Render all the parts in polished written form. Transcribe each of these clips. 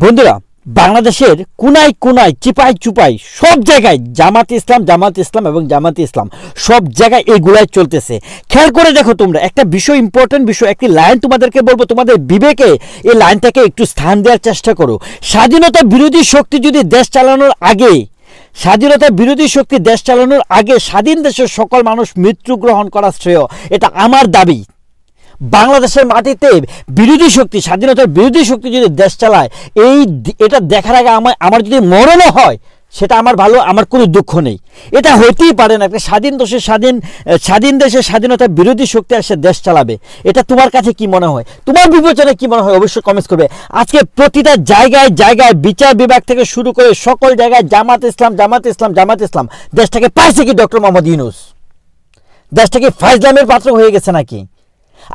বন্ধুরা, বাংলাদেশের কোনায় কোনায় চিপাই চুপাই সব জায়গায় জামাত ইসলাম এবং জামাত ইসলাম সব জায়গায় এগুলাই চলতেছে। খেয়াল করে দেখো, তোমরা একটা বিষয়, ইম্পর্টেন্ট বিষয়, একটি লাইন তোমাদেরকে বলবো, তোমাদের বিবেকে এই লাইনটাকে একটু স্থান দেওয়ার চেষ্টা করো। স্বাধীনতা বিরোধী শক্তি যদি দেশ চালানোর আগে, স্বাধীনতা বিরোধী শক্তি দেশ চালানোর আগে স্বাধীন দেশের সকল মানুষ মৃত্যুগ্রহণ করা শ্রেয়, এটা আমার দাবি। বাংলাদেশের মাটিতে বিরোধী শক্তি, স্বাধীনতার বিরোধী শক্তি যদি দেশ চালায়, এটা দেখার আগে আমার যদি মরণও হয় সেটা আমার ভালো, আমার কোনো দুঃখ নেই। এটা হইতেই পারে না একটা স্বাধীন দেশের স্বাধীনতার বিরোধী শক্তি এসে দেশ চালাবে। এটা তোমার কাছে কি মনে হয়, তোমার বিবেচনায় কি মনে হয়, অবশ্যই কমেন্টস করবে। আজকে প্রতিটা জায়গায় জায়গায় বিচার বিভাগ থেকে শুরু করে সকল জায়গায় জামাত ইসলাম। দেশটাকে পাইছে কি ডক্টর মোহাম্মদ ইউনূস? দেশটাকে ফাইজলামের পাত্র হয়ে গেছে নাকি?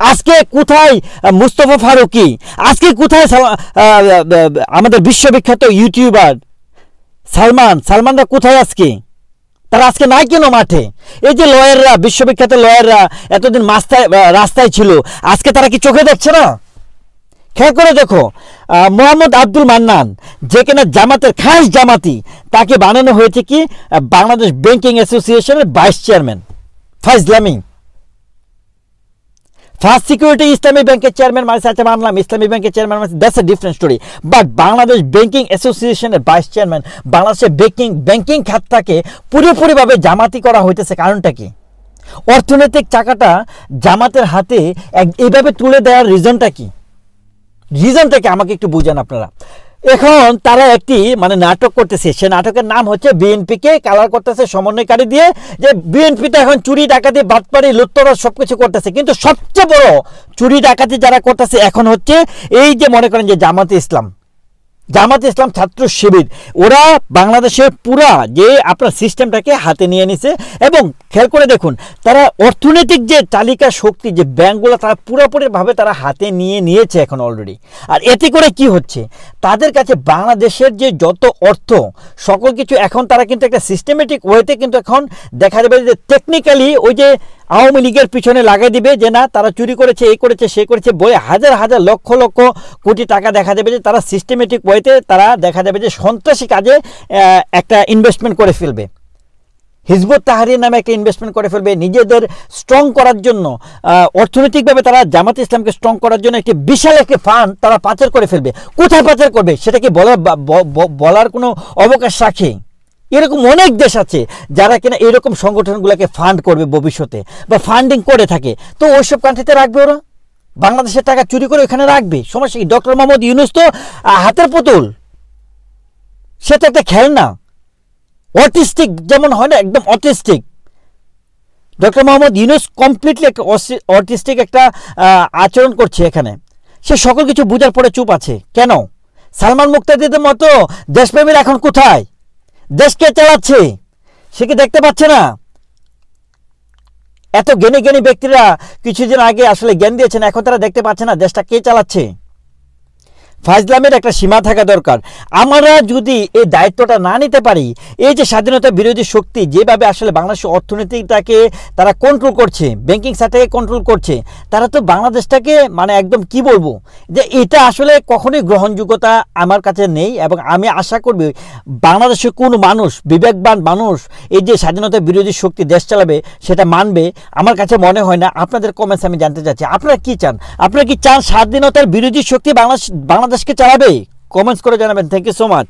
আজকে কোথায় মুস্তফা ফারুকী? আজকে কোথায় আমাদের বিশ্ববিখ্যাত ইউটিউবার সালমানরা কোথায়? আজকে তারা আজকে নাই কেন মাঠে? এই যে লয়াররা, বিশ্ববিখ্যাত লয়াররা এতদিন রাস্তায় ছিল, আজকে তারা কি চোখে দেখছে না? খেয়াল করে দেখো, মোহাম্মদ আব্দুল মান্নান, যে কিনা জামাতের খাস জামাতি, তাকে বানানো হয়েছে কি বাংলাদেশ ব্যাংকিং অ্যাসোসিয়েশনের ভাইস চেয়ারম্যান। ফাইজলামি। ফার্স্ট সিকিউরিটি ইসলামী ব্যাংকের চেয়ারম্যান মানছে, আচ্ছা মানলাম, ইসলামী ব্যাংকের চেয়ারম্যান মানছে, that's a different story. But Bangladesh banking অ্যাসোসিয়েশনের ভাইস চেয়ারম্যান, বাংলাদেশের ব্যাংকিং খাতটাকে পুরোপুরিভাবে জামাতি করা হইতেছে। কারণটা কি? অর্থনৈতিক চাকাটা জামাতের হাতে এইভাবে তুলে দেওয়ার রিজনটা কি? আমাকে একটু বুঝান আপনারা। এখন তারা একটি নাটক করতেছে, সে নাটকের নাম হচ্ছে বিএনপিকে কালার করতেছে সমন্বয়কারী দিয়ে, যে বিএনপিতে এখন চুরি ডাকাতি বাটপারি লুটতরাজ সবকিছু করতেছে। কিন্তু সবচেয়ে বড় চুরি ডাকাতি যারা করতেছে এখন হচ্ছে এই যে মনে করেন যে জামাত ইসলাম ছাত্র শিবির, ওরা বাংলাদেশের পুরা যে আপনার সিস্টেমটাকে হাতে নিয়ে নিছে। এবং খেয়াল করে দেখুন, তারা অর্থনৈতিক যে তালিকা শক্তি, যে ব্যাংকগুলো, তারা পুরোপুরিভাবে তারা হাতে নিয়েছে এখন অলরেডি। আর এতে করে কি হচ্ছে, তাদের কাছে বাংলাদেশের যে যত অর্থ সকল কিছু এখন তারা কিন্তু একটা সিস্টেমেটিক ওয়েতে কিন্তু এখন দেখা যাবে যে টেকনিক্যালি ওই যে আওয়ামী লীগের পিছনে লাগাই দিবে যে না তারা চুরি করেছে, এই করেছে, সে করেছে, বলে হাজার হাজার লক্ষ লক্ষ কোটি টাকা দেখা যাবে যে তারা সিস্টেমেটিক ওয়েতে তারা দেখা যাবে যে সন্ত্রাসী কাজে একটা ইনভেস্টমেন্ট করে ফেলবে। হিজবুত তাহরির নামে একটা ইনভেস্টমেন্ট করে ফেলবে নিজেদের স্ট্রং করার জন্য। অর্থনৈতিকভাবে তারা জামাত ইসলামকে স্ট্রং করার জন্য একটি বিশাল একটি ফান্ড তারা পাচার করে ফেলবে। কোথায় পাচার করবে সেটা কি বলার কোনো অবকাশ রাখে? এরকম অনেক দেশ আছে যারা কিনা এরকম সংগঠনগুলোকে ফান্ড করবে ভবিষ্যতে, বা ফান্ডিং করে থাকে। তো ওইসব কান্ট্রিতে রাখবে ওরা, বাংলাদেশের টাকা চুরি করে ওখানে রাখবে। সমস্যা কি? ডক্টর মোহাম্মদ ইউনূস তো হাতের পুতুল, সে তো একটা খেলনা, অটিস্টিক যেমন হয় না, একদম autistic. Doctor Mohammad Yunus completely একটা অটিস্টিক একটা আচরণ করছে এখানে। সে সকল কিছু বুঝার পরে চুপ আছে কেন? সালমান মুক্তাদিদের মতো দেশপ্রেমীর এখন কোথায়? দেশকে চালাচ্ছে সে কি দেখতে পাচ্ছে না? এত জ্ঞানী ব্যক্তিরা কিছুদিন আগে আসলে জ্ঞান দিয়েছেন, এখন তারা দেখতে পাচ্ছে না দেশটা কে চালাচ্ছে? ফাইজলামের একটা সীমা থাকা দরকার। আমরা যদি এই দায়িত্বটা না নিতে পারি, এই যে স্বাধীনতা বিরোধী শক্তি যেভাবে আসলে বাংলাদেশের অর্থনীতিটাকে তারা কন্ট্রোল করছে, ব্যাংকিং সেক্টরকে কন্ট্রোল করছে, তারা তো বাংলাদেশটাকে একদম কি বলবো, যে এটা আসলে কখনোই গ্রহণযোগ্যতা আমার কাছে নেই। এবং আমি আশা করবি বাংলাদেশের কোনো মানুষ, বিবেকবান মানুষ, এই যে স্বাধীনতা বিরোধী শক্তি দেশ চালাবে সেটা মানবে। আমার কাছে মনে হয় না। আপনাদের কমেন্টস আমি জানতে চাচ্ছি, আপনারা কি চান? আপনারা কি চান স্বাধীনতার বিরোধী শক্তি বাংলাদেশকে চালাবে? কমেন্টস করে জানাবেন। Thank you so much.